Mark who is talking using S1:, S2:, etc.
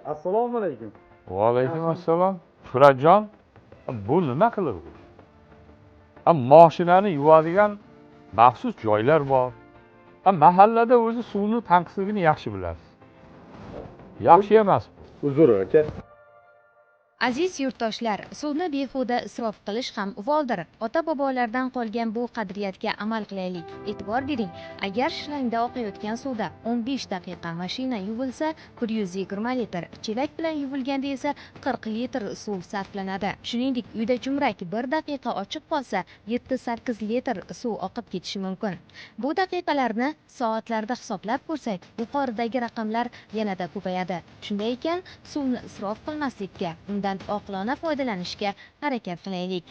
S1: Assalomu alaykum.
S2: Va alaykum assalom. Furajon, bu nima qiliq? Mashinani yuvadigan maxsus joylar bor. Mahallada o'zi suvni tanqisligini yaxshi bilasiz. Yaxshi emas.
S1: Uzr aka.
S3: Aziz yurtdoshlar, suvni behuda isrof qilish ham voldir. Ota-bobolardan qolgan bu qadriyatga amal qilaylik. E'tibor bering, agar shlangda oqayotgan suvda 15 daqiqa mashina yuvilsa, 120 litr, chelak bilan yuvilganda esa 40 litr suv sarflanadi. Shuningdek, uyda jumrak 1 daqiqa ochiq qolsa, 7-8 litr suv oqib ketishi mumkin. Bu daqiqalarni soatlarda hisoblab ko'rsak, yuqoridagi raqamlar yanada ko'payadi. Shunday ekan, suvni isrof qilmaslikka, undan oqilona foydalanishga harakat qilaylik.